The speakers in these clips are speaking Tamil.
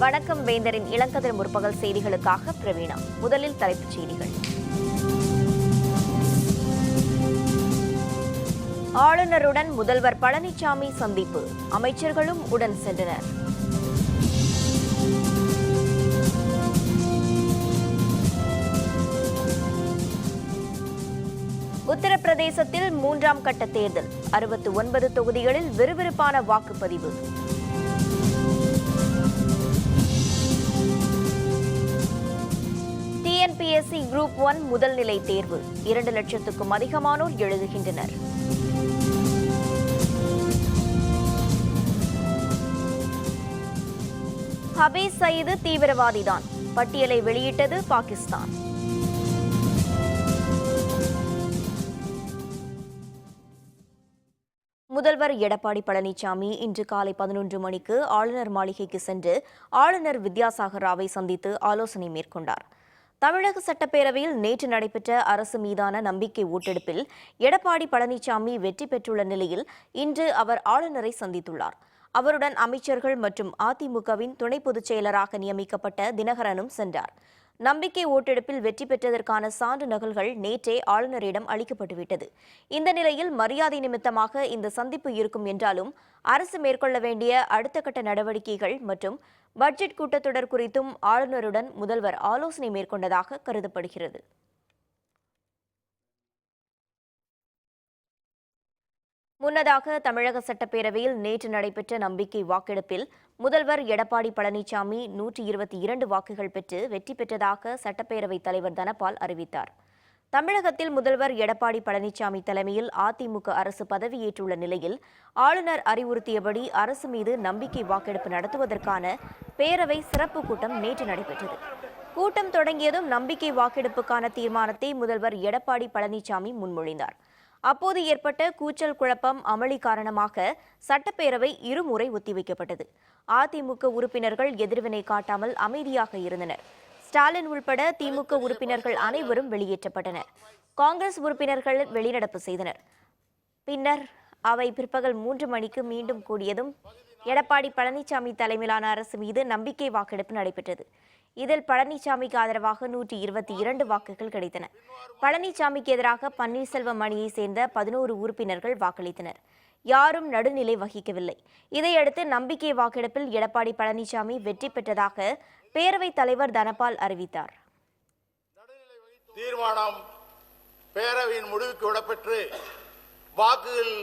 வணக்கம் வேந்தரின் இளங்கதிர் முற்பகல் செய்திகளுக்காக பிரவீணா. முதலில் தலைப்புச் செய்திகள். ஆளுநருடன் முதல்வர் பழனிசாமி சந்திப்பு, அமைச்சர்களும் உடன் சென்றனர். உத்தரப்பிரதேசத்தில் 3ஆம் கட்ட தேர்தல், 69 தொகுதிகளில் விறுவிறுப்பான வாக்குப்பதிவு. TNPSC குரூப் 1 முதல் நிலை தேர்வு, 2 லட்சத்துக்கும் அதிகமானோர் எழுதுகின்றனர். ஹபீஸ் சயீது தீவிரவாதிதான், பட்டியலை வெளியிட்டது பாகிஸ்தான். முதல்வர் எடப்பாடி பழனிசாமி இன்று காலை 11 மணிக்கு ஆளுநர் மாளிகைக்கு சென்று ஆளுநர் வித்யாசாகர் ராவை சந்தித்து ஆலோசனை மேற்கொண்டார். தமிழக சட்டப்பேரவையில் நேற்று நடைபெற்ற அரசு மீதான நம்பிக்கை ஓட்டெடுப்பில் எடப்பாடி பழனிசாமி வெற்றி பெற்றுள்ள நிலையில் இன்று அவர் ஆளுநரை சந்தித்துள்ளார். அவருடன் அமைச்சர்கள் மற்றும் அதிமுகவின் துணை பொதுச் செயலராக நியமிக்கப்பட்ட தினகரனும் சென்றார். நம்பிக்கை ஓட்டெடுப்பில் வெற்றி பெற்றதற்கான சான்று நகல்கள் நேற்றே ஆளுநரிடம் அளிக்கப்பட்டுவிட்டது. இந்த நிலையில் மரியாதை நிமித்தமாக இந்த சந்திப்பு இருக்கும் என்றாலும் அரசு மேற்கொள்ள வேண்டிய அடுத்த கட்ட நடவடிக்கைகள் மற்றும் பட்ஜெட் கூட்டத்தொடர் குறித்தும் ஆளுநருடன் முதல்வர் ஆலோசனை மேற்கொண்டதாக கருதப்படுகிறது. முன்னதாக தமிழக சட்டப்பேரவையில் நேற்று நடைபெற்ற நம்பிக்கை வாக்கெடுப்பில் முதல்வர் எடப்பாடி பழனிசாமி 122 வாக்குகள் பெற்று வெற்றி பெற்றதாக சட்டப்பேரவைத் தலைவர் தனபால் அறிவித்தார். தமிழகத்தில் முதல்வர் எடப்பாடி பழனிசாமி தலைமையில் அதிமுக அரசு பதவியேற்றுள்ள நிலையில் ஆளுநர் அறிவுறுத்தியபடி அரசு மீது நம்பிக்கை வாக்கெடுப்பு நடத்துவதற்கான பேரவை சிறப்பு கூட்டம் நேற்று நடைபெற்றது. கூட்டம் தொடங்கியதும் நம்பிக்கை வாக்கெடுப்புக்கான தீர்மானத்தை முதல்வர் எடப்பாடி பழனிசாமி முன்மொழிந்தார். அப்போது ஏற்பட்ட கூச்சல் குழப்பம் அமளி காரணமாக சட்டப்பேரவை இருமுறை ஒத்திவைக்கப்பட்டது. அதிமுக உறுப்பினர்கள் எதிர்வினை காட்டாமல் அமைதியாக இருந்தனர். ஸ்டாலின் உள்பட திமுக உறுப்பினர்கள் அனைவரும் வெளியேற்றப்பட்டனர். காங்கிரஸ் உறுப்பினர்கள் வெளிநடப்பு செய்தனர். பின்னர் அவை பிற்பகல் 3 மணிக்கு மீண்டும் கூடியதும் எடப்பாடி பழனிசாமி தலைமையிலான அரசு மீது நம்பிக்கை வாக்கெடுப்பு நடைபெற்றது. இதில் பழனிசாமிக்கு ஆதரவாக 122 வாக்குகள் கிடைத்தன. பழனிசாமிக்கு எதிராக பன்னீர்செல்வம் அணியை சேர்ந்த 11 உறுப்பினர்கள் வாக்களித்தனர். யாரும் நடுநிலை வகிக்கவில்லை. இதையடுத்து நம்பிக்கை வாக்கெடுப்பில் எடப்பாடி பழனிசாமி வெற்றி பெற்றதாக பேரவைத் தலைவர் தனபால் அறிவித்தார். தீர்மானம் பேரவையின் முடிவுக்கு விடப்பெற்று வாக்குகள்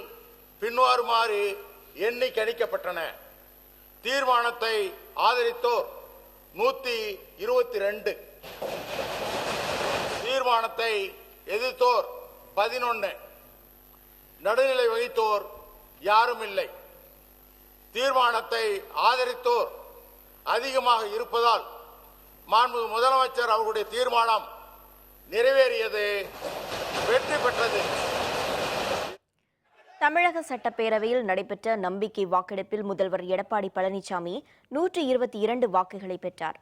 பின்வருமாறு எண்ணி கணிக்கப்பட்டன. தீர்மானத்தை ஆதரித்தோர் 122, தீர்மானத்தை எதிர்த்தோர் 11, நடுநிலை வகித்தோர் யாரும் இல்லை. தீர்மானத்தை ஆதரித்தோர் அதிகமாக இருப்பதால் மாண்புமிகு முதலமைச்சர் அவர்களுடைய தீர்மானம் நிறைவேறியது, வெற்றி பெற்றது. தமிழக சட்டப்பேரவையில் நடைபெற்ற நம்பிக்கை வாக்கெடுப்பில் முதல்வர் எடப்பாடி பழனிசாமி 122 வாக்குகளை பெற்றார்.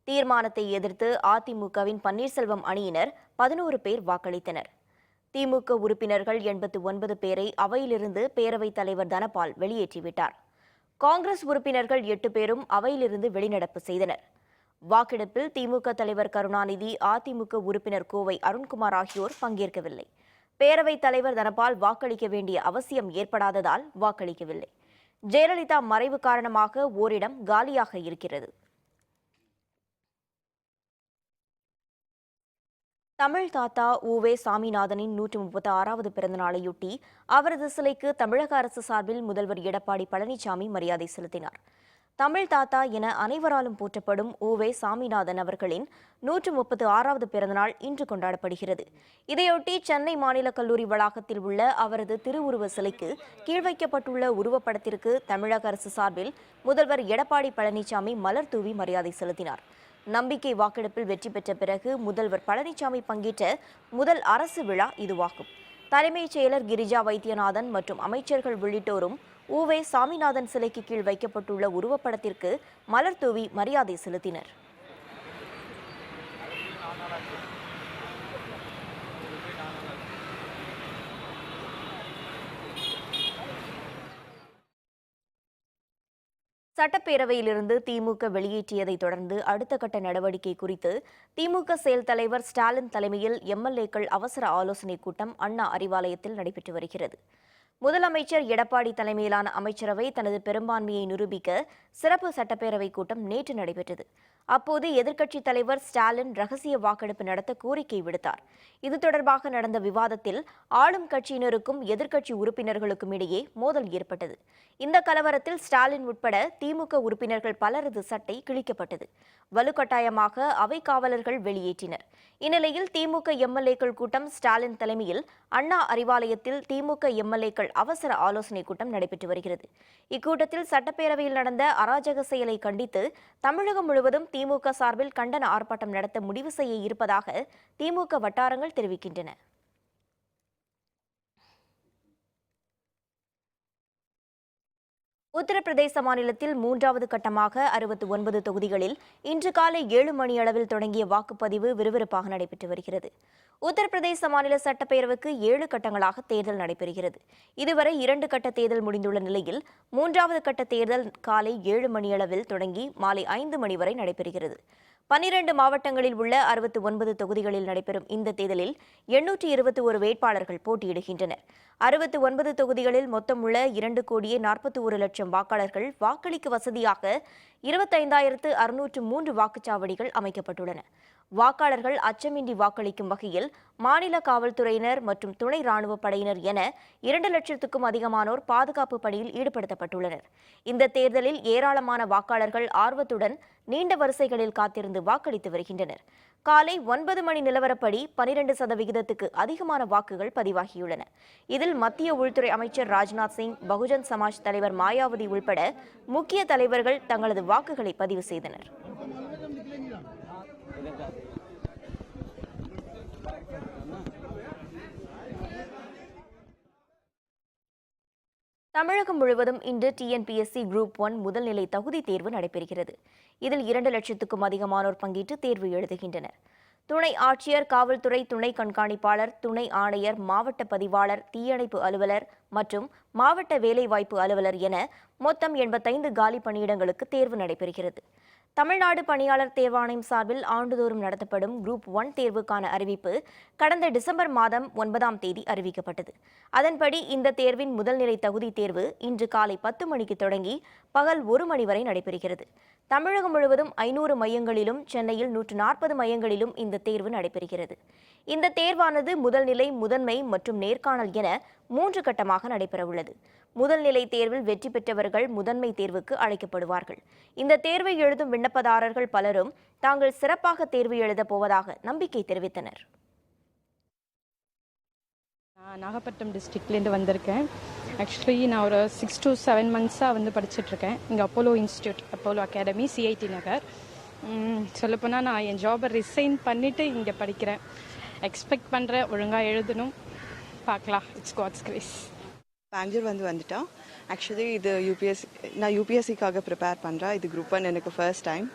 தீர்மானத்தை எதிர்த்து அதிமுகவின் பன்னீர்செல்வம் அணியினர் 11 பேர் வாக்களித்தனர். திமுக உறுப்பினர்கள் 89 பேரை அவையிலிருந்து பேரவைத் தலைவர் தனபால் வெளியேற்றிவிட்டார். காங்கிரஸ் உறுப்பினர்கள் 8 பேரும் அவையிலிருந்து வெளிநடப்பு செய்தனர். வாக்கெடுப்பில் திமுக தலைவர் கருணாநிதி, அதிமுக உறுப்பினர் கோவை அருண்குமார் ஆகியோர் பங்கேற்கவில்லை. பேரவைத் தலைவர் தனபால் வாக்களிக்க வேண்டிய அவசியம் ஏற்படாததால் வாக்களிக்கவில்லை. ஜெயலலிதா மறைவு காரணமாக ஓரிடம் காலியாக இருக்கிறது. தமிழ் தாத்தா உவே சாமிநாதனின் 136வது பிறந்தநாளையொட்டி அவரது சிலைக்கு தமிழக அரசு சார்பில் முதல்வர் எடப்பாடி பழனிசாமி மரியாதை செலுத்தினார். தமிழ் தாத்தா என அனைவராலும் போற்றப்படும் உவே சாமிநாதன் அவர்களின் 136வது பிறந்தநாள் இன்று கொண்டாடப்படுகிறது. இதையொட்டி சென்னை மாநில கல்லூரி வளாகத்தில் உள்ள அவரது திருவுருவ சிலைக்கு கீழ் வைக்கப்பட்டுள்ள உருவப்படத்திற்கு தமிழக அரசு சார்பில் முதல்வர் எடப்பாடி பழனிசாமி மலர் தூவி மரியாதை செலுத்தினார். நம்பிக்கை வாக்கெடுப்பில் வெற்றி பெற்ற பிறகு முதல்வர் பழனிசாமி பங்கேற்ற முதல் அரசு விழா இதுவாகும். தலைமைச் செயலர் கிரிஜா வைத்தியநாதன் மற்றும் அமைச்சர்கள் உள்ளிட்டோரும் உவே சாமிநாதன் சிலைக்கு கீழ் வைக்கப்பட்டுள்ள உருவப்படத்திற்கு மலர் தூவி மரியாதை செலுத்தினர். சட்டப்பேரவையிலிருந்து திமுக வெளியேற்றியதை தொடர்ந்து அடுத்த கட்ட நடவடிக்கை குறித்து திமுக செயல் தலைவர் ஸ்டாலின் தலைமையில் எம்எல்ஏக்கள் அவசர ஆலோசனைக் கூட்டம் அண்ணா அறிவாலயத்தில் நடைபெற்று வருகிறது. முதலமைச்சர் எடப்பாடி தலைமையிலான அமைச்சரவை தனது பெரும்பான்மையை நிரூபிக்க சிறப்பு சட்டப்பேரவை கூட்டம் நேற்று நடைபெற்றது. அப்போது எதிர்க்கட்சித் தலைவர் ஸ்டாலின் ரகசிய வாக்கெடுப்பு நடத்த கோரிக்கை விடுத்தார். இது தொடர்பாக நடந்த விவாதத்தில் ஆளும் கட்சியினருக்கும் எதிர்க்கட்சி உறுப்பினர்களுக்கும் இடையே மோதல் ஏற்பட்டது. இந்த கலவரத்தில் ஸ்டாலின் உட்பட திமுக உறுப்பினர்கள் பலரது சட்டை கிழிக்கப்பட்டது. வலுக்கட்டாயமாக அவை காவலர்கள் வெளியேற்றினர். இந்நிலையில் திமுக எம்எல்ஏக்கள் கூட்டம் ஸ்டாலின் தலைமையில் அண்ணா அறிவாலயத்தில் திமுக எம்எல்ஏக்கள் அவசர ஆலோசனைக் கூட்டம் நடைபெற்று வருகிறது. இக்கூட்டத்தில் சட்டப்பேரவையில் நடந்த அராஜக செயலை கண்டித்து தமிழகம் முழுவதும் திமுக சார்பில் கண்டன ஆர்ப்பாட்டம் நடத்த முடிவு செய்ய இருப்பதாக திமுக வட்டாரங்கள் தெரிவிக்கின்றன. உத்தரப்பிரதேச மாநிலத்தில் 3வது கட்டமாக 69 தொகுதிகளில் இன்று காலை 7 மணியளவில் தொடங்கிய வாக்குப்பதிவு விறுவிறுப்பாக நடைபெற்று வருகிறது. உத்தரப்பிரதேச மாநில சட்டப்பேரவைக்கு 7 கட்டங்களாக தேர்தல் நடைபெறுகிறது. இதுவரை 2 கட்ட தேர்தல் முடிந்துள்ள நிலையில் 3வது கட்ட தேர்தல் காலை 7 மணியளவில் தொடங்கி மாலை 5 மணி வரை நடைபெறுகிறது. 12 மாவட்டங்களில் உள்ள 69 தொகுதிகளில் நடைபெறும் இந்த தேர்தலில் 821 வேட்பாளர்கள் போட்டியிடுகின்றனர். 69 தொகுதிகளில் மொத்தம் உள்ள 2,41,00,000 வாக்காளர்கள் வாக்களிக்க வசதியாக 25,603 வாக்குச்சாவடிகள் அமைக்கப்பட்டுள்ளன. வாக்காளர்கள் அச்சமின்றி வாக்களிக்கும் வகையில் மாநில காவல்துறையினர் மற்றும் துணை ராணுவப் படையினர் என 2 லட்சத்துக்கும் அதிகமானோர் பாதுகாப்பு பணியில் ஈடுபடுத்தப்பட்டுள்ளனர். இந்த தேர்தலில் ஏராளமான வாக்காளர்கள் ஆர்வத்துடன் நீண்ட வரிசைகளில் காத்திருந்து வாக்களித்து வருகின்றனர். காலை 9 மணி நிலவரப்படி 12% அதிகமான வாக்குகள் பதிவாகியுள்ளன. இதில் மத்திய உள்துறை அமைச்சர் ராஜ்நாத் சிங், பகுஜன் சமாஜ் தலைவர் மாயாவதி உள்பட முக்கிய தலைவர்கள் தங்களது வாக்குகளை பதிவு செய்தனர். தமிழகம் முழுவதும் இன்று டிஎன்பிஎஸ்சி குரூப் 1 முதல்நிலை தகுதி தேர்வு நடைபெறுகிறது. இதில் 2 லட்சத்துக்கும் அதிகமானோர் பங்கேற்று தேர்வு எழுதுகின்றனர். துணை ஆட்சியர், காவல்துறை துணை கண்காணிப்பாளர், துணை ஆணையர், மாவட்ட பதிவாளர், தீயணைப்பு அலுவலர் மற்றும் மாவட்ட வேலைவாய்ப்பு அலுவலர் என மொத்தம் 85 காலி பணியிடங்களுக்கு தேர்வு நடைபெறுகிறது. தமிழ்நாடு பணியாளர் தேர்வாணையம் சார்பில் ஆண்டுதோறும் நடத்தப்படும் குரூப் 1 தேர்வுக்கான அறிவிப்பு கடந்த டிசம்பர் மாதம் 9ஆம் தேதி அறிவிக்கப்பட்டது. அதன்படி இந்த தேர்வின் முதல்நிலை தகுதி தேர்வு இன்று காலை 10 மணிக்கு தொடங்கி பகல் 1 மணி வரை நடைபெறுகிறது. தமிழகம் முழுவதும் 500 மையங்களிலும் சென்னையில் 140 மையங்களிலும் இந்த தேர்வு நடைபெறுகிறது. இந்த தேர்வானது முதல்நிலை, முதன்மை மற்றும் நேர்காணல் என 3 கட்டமாக நடைபெறவுள்ளது. முதல்நிலை தேர்வில் வெற்றி பெற்றவர்கள் முதன்மை தேர்வுக்கு அழைக்கப்படுவார்கள். இந்த தேர்வை எழுதும் விண்ணப்பதாரர்கள் பலரும் தாங்கள் சிறப்பாக தேர்வு எழுதப் போவதாக நம்பிக்கை தெரிவித்தனர். நான் நாகப்பட்டினம் டிஸ்ட்ரிக்ட்லேருந்து வந்திருக்கேன். ஆக்சுவலி நான் ஒரு 6 to 7 மந்த்ஸாக வந்து படிச்சுட்ருக்கேன். இங்கே Apollo institute, Apollo academy, CIT Nagar. சொல்லப்போனால் நான் என் ஜாபை ரிசைன் பண்ணிவிட்டு இங்கே படிக்கிறேன். எக்ஸ்பெக்ட் பண்ணுறேன், ஒழுங்காக எழுதணும், பார்க்கலாம். It's God's grace. பெங்களூர் வந்துட்டோம். ஆக்சுவலி இது நான் யூபிஎஸ்சிக்காக ப்ரிப்பேர் பண்ணுறேன். இது குரூப் 1 எனக்கு ஃபர்ஸ்ட் டைம்.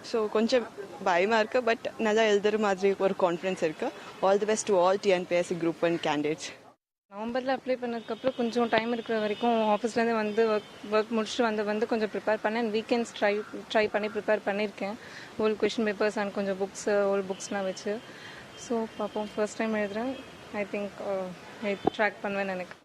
ஸோ கொஞ்சம் பயமாக இருக்குது, பட் நல்லா எழுதுகிற மாதிரி ஒரு கான்ஃபிடன்ஸ் இருக்குது. All the best to all TNPSC group 1 candidates. நவம்பரில் அப்ளை பண்ணதுக்கப்புறம் கொஞ்சம் டைம் இருக்கிற வரைக்கும் ஆஃபீஸ்லேருந்து வந்து ஒர்க் முடிச்சுட்டு வந்து கொஞ்சம் ப்ரிப்பேர் பண்ணேன். வீக்கெண்ட்ஸ் ட்ரை பண்ணி ப்ரிப்பேர் பண்ணியிருக்கேன். ஓல்டு கொஷின் பேப்பர்ஸ் அண்ட் கொஞ்சம் ஓல்டு புக்ஸ்லாம் வச்சு. ஸோ பார்ப்போம், ஃபர்ஸ்ட் டைம் எழுதுகிறேன். ஐ திங்க் ட்ராக் பண்ணுவேன்னு எனக்கு.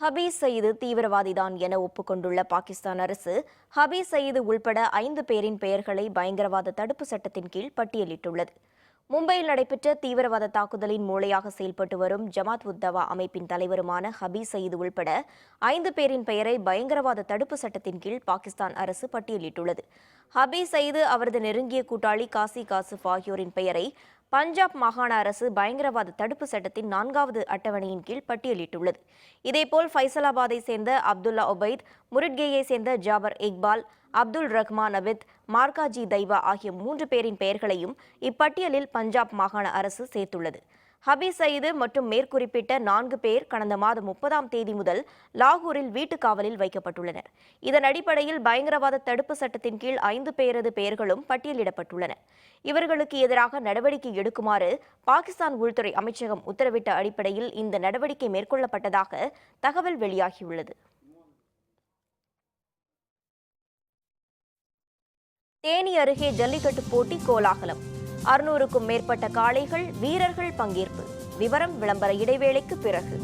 ஹபீஸ் சயீது தீவிரவாதிதான் என ஒப்புக்கொண்டுள்ள பாகிஸ்தான் அரசு ஹபீஸ் சயீது உள்பட 5 பேரின் பெயர்களை பயங்கரவாத தடுப்பு சட்டத்தின் கீழ் பட்டியலிட்டுள்ளது. மும்பையில் நடைபெற்ற தீவிரவாத தாக்குதலின் மூளையாக செயல்பட்டு வரும் ஜமாத் உத் தவா அமைப்பின் தலைவருமான ஹபீஸ் சயீது உள்பட 5 பேரின் பெயரை பயங்கரவாத தடுப்பு சட்டத்தின் கீழ் பாகிஸ்தான் அரசு பட்டியலிட்டுள்ளது. ஹபீஸ் சயீது, அவரது நெருங்கிய கூட்டாளி காசி காசிப் ஆகியோரின் பெயரை பஞ்சாப் மாகாண அரசு பயங்கரவாத தடுப்பு சட்டத்தின் 4வது அட்டவணையின் கீழ் பட்டியலிட்டுள்ளது. இதேபோல் ஃபைசலாபாத்தை சேர்ந்த அப்துல்லா ஒபைத், முரிட்கேயை சேர்ந்த ஜாபர் இக்பால், அப்துல் ரஹ்மான் அபித், மார்காஜி தைவா ஆகிய 3 பேரின் பெயர்களையும் இப்பட்டியலில் பஞ்சாப் மாகாண அரசு சேர்த்துள்ளது. ஹபீஸ் சயீது மற்றும் மேற்குறிப்பிட்ட 4 பேர் கடந்த மாதம் 30ஆம் தேதி முதல் லாகூரில் வீட்டுக் காவலில் வைக்கப்பட்டுள்ளனர். இதன் அடிப்படையில் பயங்கரவாத தடுப்பு சட்டத்தின் கீழ் 5 பேரது பெயர்களும் பட்டியலிடப்பட்டுள்ளன. இவர்களுக்கு எதிராக நடவடிக்கை எடுக்குமாறு பாகிஸ்தான் உள்துறை அமைச்சகம் உத்தரவிட்ட அடிப்படையில் இந்த நடவடிக்கை மேற்கொள்ளப்பட்டதாக தகவல் வெளியாகியுள்ளது. தேனி அருகே ஜல்லிக்கட்டு போட்டி கோலாகலம். 600க்கும் மேற்பட்ட காளைகள், வீரர்கள் பங்கேற்பு. விவரம் விளம்பர இடைவேளைக்கு பிறகு.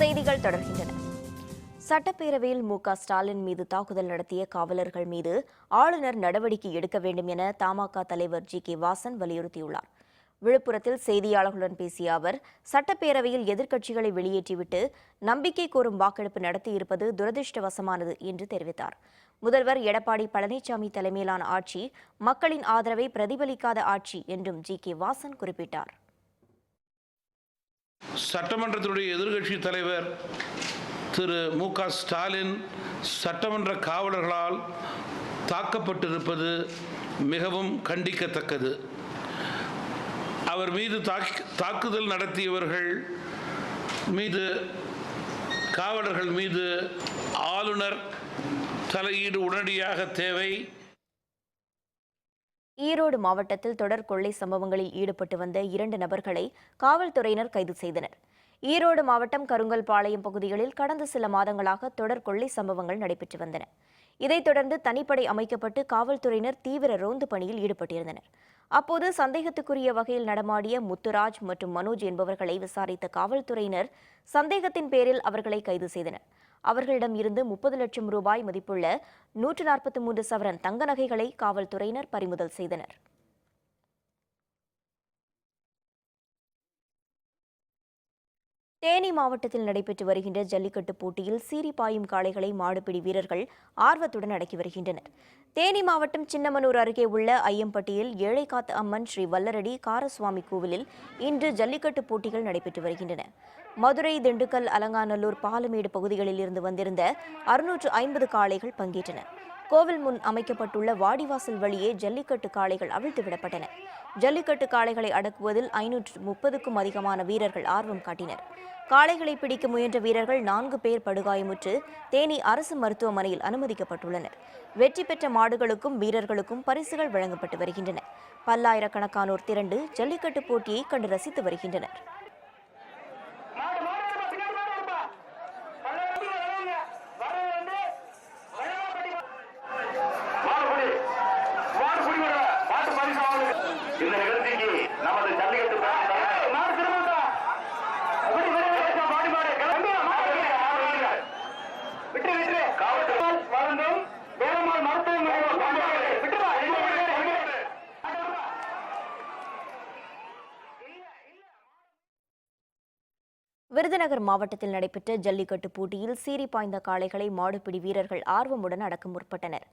செய்திகள் தொடர்கின்றன. சட்டப்பேரவையில் ஸ்டாலின் மீது தாக்குதல் நடத்திய காவலர்கள் மீது ஆளுநர் நடவடிக்கை எடுக்க வேண்டும் என தமாக தலைவர் வாசன் வலியுறுத்தியுள்ளார். விழுப்புரத்தில் செய்தியாளர்களுடன் பேசிய அவர், சட்டப்பேரவையில் எதிர்க்கட்சிகளை வெளியேற்றிவிட்டு நம்பிக்கை கோரும் வாக்கெடுப்பு நடத்தியிருப்பது துரதிருஷ்டவசமானது என்று தெரிவித்தார். முதல்வர் எடப்பாடி பழனிசாமி தலைமையிலான ஆட்சி மக்களின் ஆதரவை பிரதிபலிக்காத ஆட்சி என்றும் வாசன் குறிப்பிட்டார். சட்டமன்றத்தினுடைய எதிர்க்கட்சி தலைவர் திரு ஸ்டாலின் சட்டமன்ற காவலர்களால் தாக்கப்பட்டிருப்பது மிகவும் கண்டிக்கத்தக்கது. அவர் மீது தாக்குதல் நடத்தியவர்கள் மீது, காவலர்கள் மீது ஆளுநர் தலையீடு உடனடியாக தேவை. ஈரோடு மாவட்டத்தில் தொடர் கொள்ளை சம்பவங்களில் ஈடுபட்டு வந்த 2 நபர்களை காவல்துறையினர் கைது செய்தனர். ஈரோடு மாவட்டம் கருங்கல்பாளையம் பகுதிகளில் கடந்த சில மாதங்களாக தொடர் கொள்ளை சம்பவங்கள் நடைபெற்று வந்தன. இதைத் தொடர்ந்து தனிப்படை அமைக்கப்பட்டு காவல்துறையினர் தீவிர ரோந்து பணியில் ஈடுபட்டிருந்தனர். அப்போது சந்தேகத்துக்குரிய வகையில் நடமாடிய முத்துராஜ் மற்றும் மனோஜ் என்பவர்களை விசாரித்த காவல்துறையினர் சந்தேகத்தின் பேரில் அவர்களை கைது செய்தனர். அவர்களிடம் இருந்து 30 லட்சம் ரூபாய் மதிப்புள்ள 143 சவரன் தங்க நகைகளை காவல்துறையினர் பறிமுதல் செய்தனர். தேனி மாவட்டத்தில் நடைபெற்று வருகின்ற ஜல்லிக்கட்டு போட்டியில் சீறி பாயும் காளைகளை மாடுபிடி வீரர்கள் ஆர்வத்துடன் அடக்கி வருகின்றனர். தேனி மாவட்டம் சின்னமனூர் அருகே உள்ள ஐயம்பட்டியில் ஏழைக்காத்து அம்மன் ஸ்ரீ வல்லரடி காரசுவாமி கோவிலில் இன்று ஜல்லிக்கட்டு போட்டிகள் நடைபெற்று வருகின்றன. மதுரை, திண்டுக்கல், அலங்காநல்லூர், பாலமேடு பகுதிகளில் இருந்து வந்திருந்த 650 காளைகள் பங்கேற்றன. கோவில் முன் அமைக்கப்பட்டுள்ள வாடிவாசல் வழியே ஜல்லிக்கட்டு காளைகள் அவிழ்த்து விடப்பட்டன. ஜல்லிக்கட்டு காளைகளை அடக்குவதில் 530க்கும் அதிகமான வீரர்கள் ஆர்வம் காட்டினர். காளைகளை பிடிக்க முயன்ற வீரர்கள் 4 பேர் படுகாயமுற்று தேனி அரசு மருத்துவமனையில் அனுமதிக்கப்பட்டுள்ளனர். வெற்றி பெற்ற மாடுகளுக்கும் வீரர்களுக்கும் பரிசுகள் வழங்கப்பட்டு வருகின்றன. பல்லாயிரக்கணக்கானோர் திரண்டு ஜல்லிக்கட்டு போட்டியை கண்டு ரசித்து வருகின்றனர். இந்த நிகழ்ச்சிக்கு நமது ஜல்லிக்கட்டு விருதுநகர் மாவட்டத்தில் நடைபெற்ற ஜல்லிக்கட்டு போட்டியில் சீறி பாய்ந்த காளைகளை மாடுபிடி வீரர்கள் ஆர்வமுடன் அடக்க முற்பட்டனர்.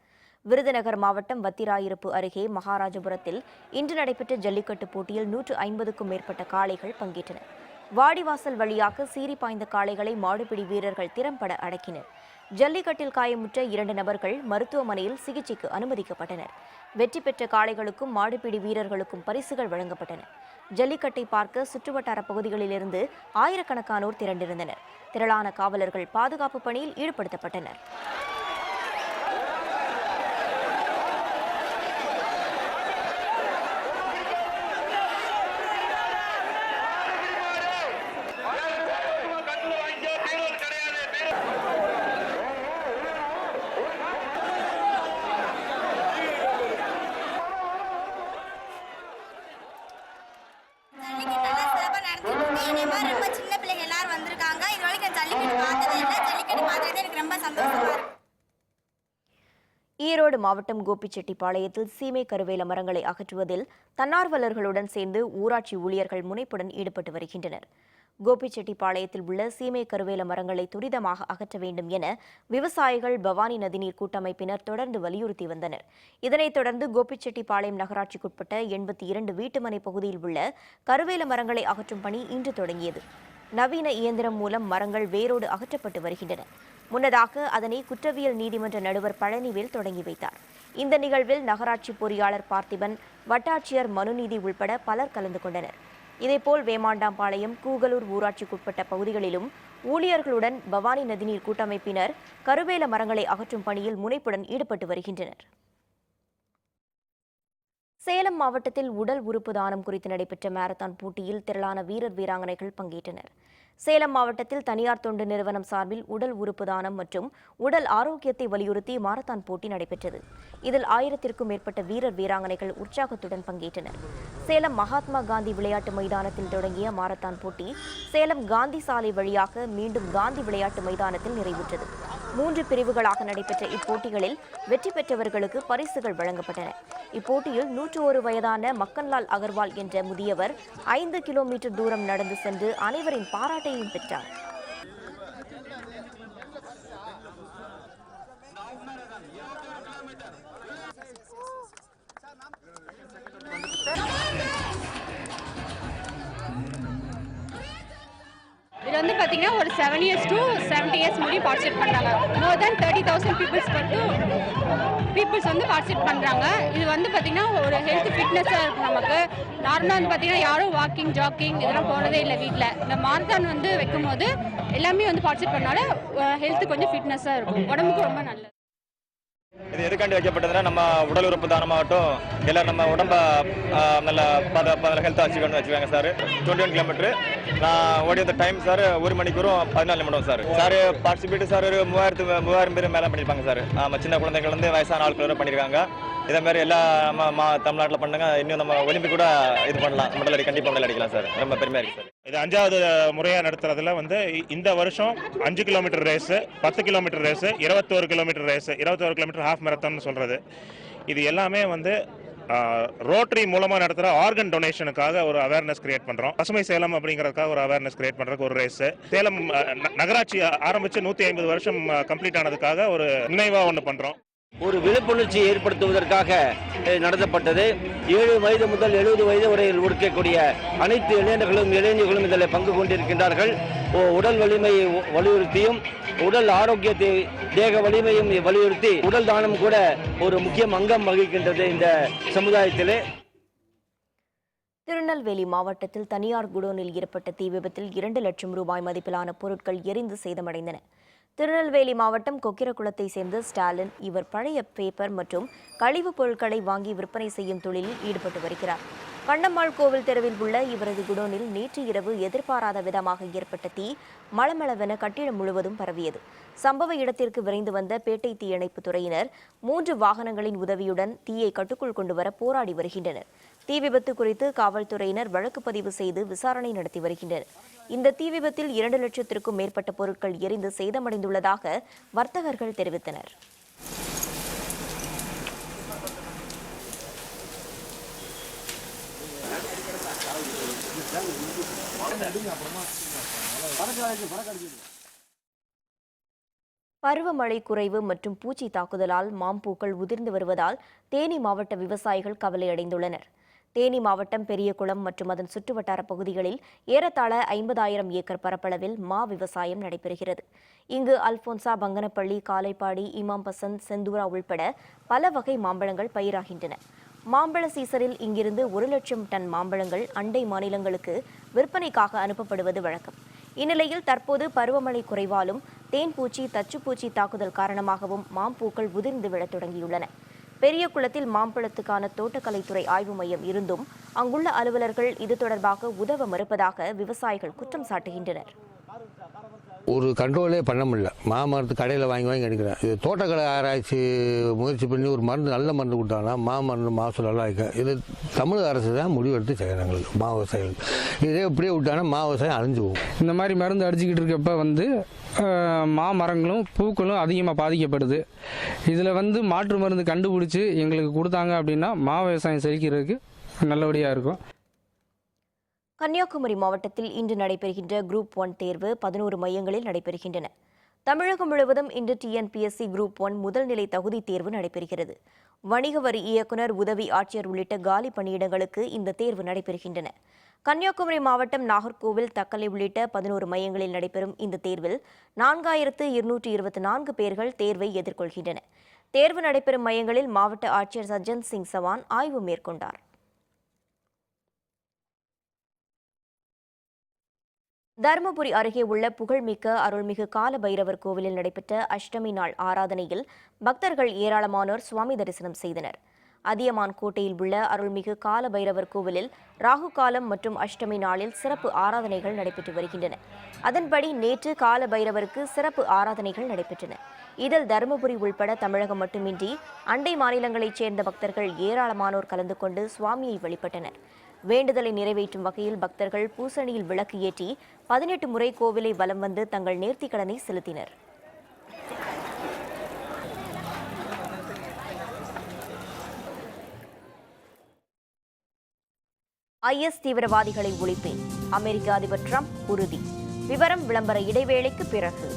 விருதுநகர் மாவட்டம் வத்திராயிருப்பு அருகே மகாராஜபுரத்தில் இன்று நடைபெற்ற ஜல்லிக்கட்டு போட்டியில் 150க்கும் மேற்பட்ட காளைகள் பங்கேற்றன. வாடிவாசல் வழியாக சீறி பாய்ந்த காளைகளை மாடுபிடி வீரர்கள் திறம்பட அடக்கினர். ஜல்லிக்கட்டில் காயமுற்ற 2 நபர்கள் மருத்துவமனையில் சிகிச்சைக்கு அனுமதிக்கப்பட்டனர். வெற்றி பெற்ற காளைகளுக்கும் மாடுபிடி வீரர்களுக்கும் பரிசுகள் வழங்கப்பட்டன. ஜல்லிக்கட்டை பார்க்க சுற்றுவட்டார பகுதிகளிலிருந்து ஆயிரக்கணக்கானோர் திரண்டிருந்தனர். திரளான காவலர்கள் பாதுகாப்பு பணியில் ஈடுபடுத்தப்பட்டனர். ஈரோடு மாவட்டம் கோபிச்செட்டிப்பாளையத்தில் சீமை கருவேல மரங்களை அகற்றுவதில் தன்னார்வலர்களுடன் சேர்ந்து ஊராட்சி ஊழியர்கள் முனைப்புடன் ஈடுபட்டு வருகின்றனர். கோபிச்செட்டிப்பாளையத்தில் உள்ள சீமை கருவேல மரங்களை துரிதமாக அகற்ற வேண்டும் என விவசாயிகள் பவானி நதிநீர் கூட்டமைப்பினர் தொடர்ந்து வலியுறுத்தி வந்தனர். இதனைத் தொடர்ந்து கோபிச்செட்டிப்பாளையம் நகராட்சிக்குட்பட்ட 82 வீட்டுமனை பகுதியில் உள்ள கருவேல மரங்களை அகற்றும் பணி இன்று தொடங்கியது. நவீன இயந்திரம் மூலம் மரங்கள் வேரோடு அகற்றப்பட்டு வருகின்றன. முன்னதாக அதனை குற்றவியல் நீதிமன்ற நடுவர் பழனிவேல் தொடங்கி வைத்தார். இந்த நிகழ்வில் நகராட்சி பொறியாளர் பார்த்திபன், வட்டாட்சியர் மனுநீதி உள்பட பலர் கலந்து கொண்டனர். இதேபோல் வேமாண்டாம்பாளையம், கூகலூர் ஊராட்சிக்குட்பட்ட பகுதிகளிலும் ஊழியர்களுடன் பவானி நதிநீர் கூட்டமைப்பினர் கருவேல மரங்களை அகற்றும் பணியில் முனைப்புடன் ஈடுபட்டு வருகின்றனர். சேலம் மாவட்டத்தில் உடல் உறுப்பு தானம் குறித்து நடைபெற்ற மாரத்தான் போட்டியில் திரளான வீரர் வீராங்கனைகள் பங்கேற்றனர். சேலம் மாவட்டத்தில் தனியார் தொண்டு நிறுவனம் சார்பில் உடல் உறுப்பு தானம் மற்றும் உடல் ஆரோக்கியத்தை வலியுறுத்தி மாரத்தான் போட்டி நடைபெற்றது. இதில் 1000க்கும் மேற்பட்ட வீரர் வீராங்கனைகள் உற்சாகத்துடன் பங்கேற்றனர். சேலம் மகாத்மா காந்தி விளையாட்டு மைதானத்தில் தொடங்கிய மாரத்தான் போட்டி சேலம் காந்தி சாலை வழியாக மீண்டும் காந்தி விளையாட்டு மைதானத்தில் நிறைவுற்றது. 3 பிரிவுகளாக நடைபெற்ற இப்போட்டிகளில் வெற்றி பெற்றவர்களுக்கு பரிசுகள் வழங்கப்பட்டன. இப்போட்டியில் 101 வயதான மக்கன்லால் அகர்வால் என்ற முதியவர் 5 கிலோமீட்டர் தூரம் நடந்து சென்று அனைவரின் பாராட்டையும் பெற்றார். இதில் வந்து பார்த்தீங்கன்னா ஒரு 7 years to 70 years முடியும் பார்ட்டிசிபேட் பண்ணுறாங்க. மோர் தென் 30,000 பீப்புள்ஸ் வந்து பார்ட்டிசிபேட் பண்ணுறாங்க. இது வந்து பார்த்தீங்கன்னா ஒரு ஹெல்த் ஃபிட்னஸாக இருக்கும். நமக்கு நார்மலாக வந்து பார்த்தீங்கன்னா யாரும் வாக்கிங் ஜாக்கிங் இதெல்லாம் போனதே இல்லை வீட்டில். இந்த மாரத்தான் வந்து வைக்கும் போது எல்லாமே வந்து பார்ட்டிசிபேட் பண்ணால ஹெல்த்து கொஞ்சம் ஃபிட்னஸாக இருக்கும், உடம்புக்கு ரொம்ப நல்லது. இது எதுக்காண்டி வைக்கப்பட்டதுன்னா நம்ம உடல் உறுப்பு தானமாகட்டும் எல்லாரும் நம்ம உடம்ப நல்ல ஹெல்த் அச்சீவ் வச்சுக்காங்க சார். 21 கிலோமீட்டர் நான் ஓடி வந்த டைம் சார் 1 மணிக்கூறும் 14 நிமிடம் சார். சார் பார்ட்டிசிபேட் சார் ஒரு 3000 பேர் மேலே பண்ணியிருப்பாங்க சார். நம்ம சின்ன குழந்தைகள் வந்து வயசான ஆட்கள் பண்ணியிருக்காங்க. இதே மாதிரி எல்லா நம்ம தமிழ்நாட்டில் பண்ணுங்க. இன்னும் நம்ம ஒலிம்பிக் கூட இது பண்ணலாம், மெடல் அடி கண்டிப்பாக மெடல் அடிக்கலாம் சார். ரொம்ப பெருமையாக இருக்குது சார். இது 5வது முறையாக நடத்துறதுல வந்து இந்த வருஷம் 5 kilometre race, 10 kilometre race, 21 kilometre race, 21 kilometre half marathon சொல்கிறது. இது எல்லாமே வந்து ரோட்டரி மூலமாக நடத்துகிற ஆர்கன் டொனேஷனுக்காக ஒரு அவேர்னஸ் கிரியேட் பண்ணுறோம். பசுமை சேலம் அப்படிங்கிறதுக்காக ஒரு அவேர்னஸ் கிரியேட் பண்ணுறதுக்கு ஒரு ரேஸு. சேலம் நகராட்சி ஆரம்பித்து 150 வருஷம் கம்ப்ளீட் ஆனதுக்காக ஒரு நினைவாக ஒன்று பண்ணுறோம். ஒரு விழிப்புணர்ச்சி ஏற்படுத்துவதற்காக நடத்தப்பட்டது. 7 வயது முதல் 70 வயது வரை இருக்கக்கூடிய அனைத்து இளைஞர்களும் இதில் பங்கு கொண்டிருக்கின்றார்கள். உடல் வலிமையை வலியுறுத்தியும் உடல் ஆரோக்கியத்தை தேக வலிமையும் வலியுறுத்தி உடல் தானம் கூட ஒரு முக்கிய அங்கம் வகிக்கின்றது இந்த சமுதாயத்திலே. திருநெல்வேலி மாவட்டத்தில் தனியார் குடோனில் ஏற்பட்ட தீ விபத்தில் 2 லட்சம் ரூபாய் மதிப்பிலான பொருட்கள் எரிந்து சேதமடைந்தன. திருநெல்வேலி மாவட்டம் கொக்கிரகுளத்தை சேர்ந்த ஸ்டாலின் இவர் பழைய பேப்பர் மற்றும் கழிவுப் பொருட்களை வாங்கி விற்பனை செய்யும் தொழிலில் ஈடுபட்டு வருகிறார். கண்ணம்மாள் கோவில் தெருவில் உள்ள இவரது குடோனில் நேற்று இரவு எதிர்பாராத விதமாக ஏற்பட்ட தீ மளமளவென கட்டிடம் முழுவதும் பரவியது. சம்பவ இடத்திற்கு விரைந்து வந்த பேட்டை தீயணைப்பு துறையினர் 3 வாகனங்களின் உதவியுடன் தீயை கட்டுக்குள் கொண்டுவர போராடி வருகின்றனர். தீ விபத்து குறித்து காவல்துறையினர் வழக்கு பதிவு செய்து விசாரணை நடத்தி வருகின்றனர். இந்த தீ விபத்தில் 2 லட்சத்திற்கும் மேற்பட்ட பொருட்கள் எரிந்து சேதமடைந்துள்ளதாக வர்த்தகர்கள் தெரிவித்தனர். பருவமழை குறைவு மற்றும் பூச்சி தாக்குதலால் மாம்பூக்கள் உதிர்ந்து வருவதால் தேனி மாவட்ட விவசாயிகள் கவலையடைந்துள்ளனர். தேனி மாவட்டம் பெரியகுளம் மற்றும் அதன் சுற்றுவட்டார பகுதிகளில் ஏறத்தாழ 50,000 ஏக்கர் பரப்பளவில் மா விவசாயம் நடைபெறுகிறது. இங்கு அல்போன்சா, பங்கனப்பள்ளி, காலைப்பாடி, இமாம் பசந்த், செந்தூரா உள்பட பல வகை மாம்பழங்கள் பயிராகின்றன. மாம்பழ சீசனில் இங்கிருந்து 1 லட்சம் டன் மாம்பழங்கள் அண்டை மாநிலங்களுக்கு விற்பனைக்காக அனுப்பப்படுவது வழக்கம். இந்நிலையில் தற்போது பருவமழை குறைவாலும் தேன்பூச்சி, தச்சுப்பூச்சி தாக்குதல் காரணமாகவும் மாம்பூக்கள் உதிர்ந்து விழத் தொடங்கியுள்ளன. பெரியகுளத்தில் மாம்பழத்துக்கான தோட்டக்கலைத்துறை ஆய்வு மையம் இருந்தும் அங்குள்ள அலுவலர்கள் இது தொடர்பாக உதவ மறுப்பதாக விவசாயிகள் குற்றம் சாட்டுகின்றனர். ஒரு கண்ட்ரோலே பண்ண முடியல. மாமரத்து கடையில் வாங்கி எடுக்கிறேன். இது தோட்டக்கலை ஆராய்ச்சி முயற்சி பண்ணி ஒரு மருந்து, நல்ல மருந்து கொடுத்தாங்கன்னா மருந்து மகசூல் நல்லா இருக்கும். இது தமிழக அரசு தான் முடிவெடுத்து செய்யணும். எங்களுக்கு மா விவசாயிகளுக்கு இதே இப்படியே விட்டாங்கன்னா மா விவசாயம் அழிஞ்சு போகும். இந்த மாதிரி மருந்து அடிச்சுக்கிட்டு இருக்கப்ப வந்து மாமரங்களும் பூக்களும் அதிகமாக பாதிக்கப்படுது. இதில் மாற்று மருந்து கண்டுபிடிச்சி எங்களுக்கு கொடுத்தாங்க அப்படின்னா மா விவசாயம் செழிக்கிறதுக்கு நல்லபடியாக இருக்கும். கன்னியாகுமரி மாவட்டத்தில் இன்று நடைபெறுகின்ற குரூப் 1 தேர்வு 11 மையங்களில் நடைபெறுகின்றன. தமிழகம் முழுவதும் இன்று டிஎன்பிஎஸ்சி குரூப் 1 முதல்நிலை தகுதி தேர்வு நடைபெறுகிறது. வணிக வரி இயக்குநர், உதவி ஆட்சியர் உள்ளிட்ட காலி பணியிடங்களுக்கு இந்த தேர்வு நடைபெறுகின்றன. கன்னியாகுமரி மாவட்டம் நாகர்கோவில், தக்கலை உள்ளிட்ட 11 மையங்களில் நடைபெறும் இந்த தேர்வில் 4224 பேர்கள் தேர்வை எதிர்கொள்கின்றனர். தேர்வு நடைபெறும் மையங்களில் மாவட்ட ஆட்சியர் சஜ்ஜன் சிங் சவான் ஆய்வு மேற்கொண்டார். தருமபுரி அருகே உள்ள புகழ்மிக்க அருள்மிகு கால பைரவர் கோவிலில் நடைபெற்ற அஷ்டமி நாள் ஆராதனையில் பக்தர்கள் ஏராளமானோர் சுவாமி தரிசனம் செய்தனர். அதியமான் கோட்டையில் உள்ள அருள்மிகு கால பைரவர் கோவிலில் ராகு காலம் மற்றும் அஷ்டமி நாளில் சிறப்பு ஆராதனைகள் நடைபெற்று வருகின்றன. அதன்படி நேற்று கால பைரவருக்கு சிறப்பு ஆராதனைகள் நடைபெற்றன. இதில் தருமபுரி உள்பட தமிழகம் மட்டுமின்றி அண்டை மாநிலங்களைச் சேர்ந்த பக்தர்கள் ஏராளமானோர் கலந்து கொண்டு சுவாமியை வழிபட்டனர். வேண்டுதலை நிறைவேற்றும் வகையில் பக்தர்கள் பூசணியில் விளக்கு ஏற்றி 18 முறை கோவிலை வலம் வந்து தங்கள் நேர்த்திக்கடனை செலுத்தினர். ஐஎஸ் தீவிரவாதிகளை ஒழிப்பேன், அமெரிக்க அதிபர் டிரம்ப் உறுதி. விவரம் விளம்பர இடைவேளைக்கு பிறகு.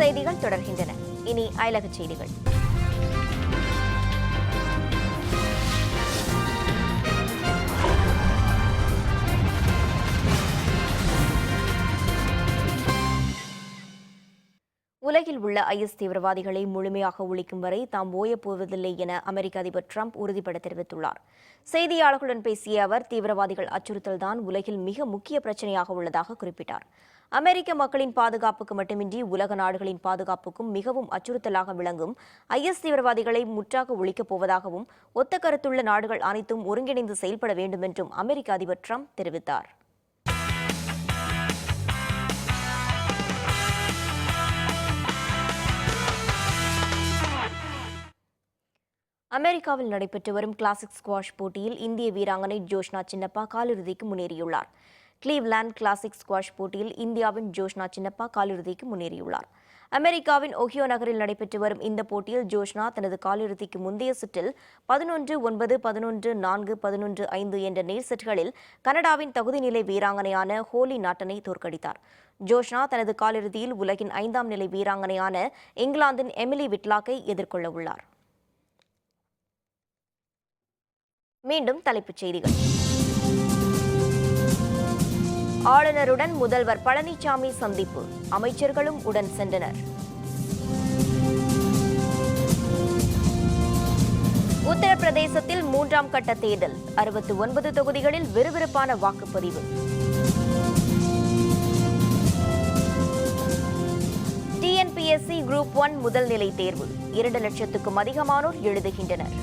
செய்திகள் தொடர்கின்றன. இனி அயலகச் செய்திகள். உலகில் உள்ள ஐஎஸ் தீவிரவாதிகளை முழுமையாக ஒழிக்கும் வரை தாம் ஓயப்போவதில்லை என அமெரிக்க அதிபர் டிரம்ப் உறுதிபட தெரிவித்துள்ளார். செய்தியாளர்களுடன் பேசிய அவர், தீவிரவாதிகள் அச்சுறுத்தல்தான் உலகில் மிக முக்கிய பிரச்சனையாக உள்ளதாக குறிப்பிட்டார். அமெரிக்க மக்களின் பாதுகாப்புக்கு மட்டுமின்றி உலக நாடுகளின் பாதுகாப்புக்கும் மிகவும் அச்சுறுத்தலாக விளங்கும் ஐஎஸ் தீவிரவாதிகளை முற்றாக ஒழிக்கப் போவதாகவும், ஒத்த கருத்துள்ள நாடுகள் அனைத்தும் ஒருங்கிணைந்து செயல்பட வேண்டும் என்றும் அமெரிக்க அதிபர் டிரம்ப் தெரிவித்தார். அமெரிக்காவில் நடைபெற்று வரும் கிளாசிக் ஸ்குவாஷ் போட்டியில் இந்திய வீராங்கனை ஜோஷ்னா சின்னப்பா காலிறுதிக்கு முன்னேறியுள்ளார். கிளீவ்லாந்து கிளாசிக் ஸ்குவாஷ் போட்டியில் இந்தியாவின் ஜோஷ்னா சின்னப்பா காலிறுதிக்கு முன்னேறியுள்ளார். அமெரிக்காவின் ஒஹியோ நகரில் நடைபெற்று வரும் இந்த போட்டியில் ஜோஷ்னா தனது காலிறுதிக்கு முந்தைய சுற்றில் 11-9, 11-4, 11-5 என்ற நேர் செட்களில் கனடாவின் தகுதிநிலை வீராங்கனையான ஹோலி நாட்டனை தோற்கடித்தார். ஜோஷ்னா தனது காலிறுதியில் உலகின் 5ஆம் நிலை வீராங்கனையான இங்கிலாந்தின் எமிலி விட்லாக்கை எதிர்கொள்ள உள்ளார். மீண்டும் தலைப்புச் செய்திகள். ஆளுநருடன் முதல்வர் பழனிசாமி சந்திப்பு, அமைச்சர்களும் உடன் சென்றனர். உத்தரப்பிரதேசத்தில் 3ஆம் கட்ட தேர்தல், 69 தொகுதிகளில் விறுவிறுப்பான வாக்குப்பதிவு. டிஎன்பிஎஸ்சி குரூப் 1 முதல் நிலை தேர்வு, 2 லட்சத்துக்கும் அதிகமானோர் எழுதுகின்றனர்.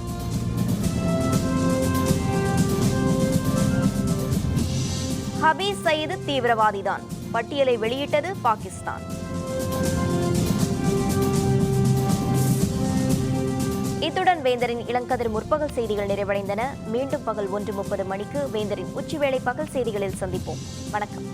ஹபீஸ் சயீது தீவிரவாதிதான், பட்டியலை வெளியிட்டது பாகிஸ்தான். இத்துடன் வேந்தரின் இளங்கதிர் முற்பகல் செய்திகள் நிறைவடைந்தன. மீண்டும் பகல் 1:30 மணிக்கு வேந்தரின் உச்சிவேளை பகல் செய்திகளில் சந்திப்போம். வணக்கம்.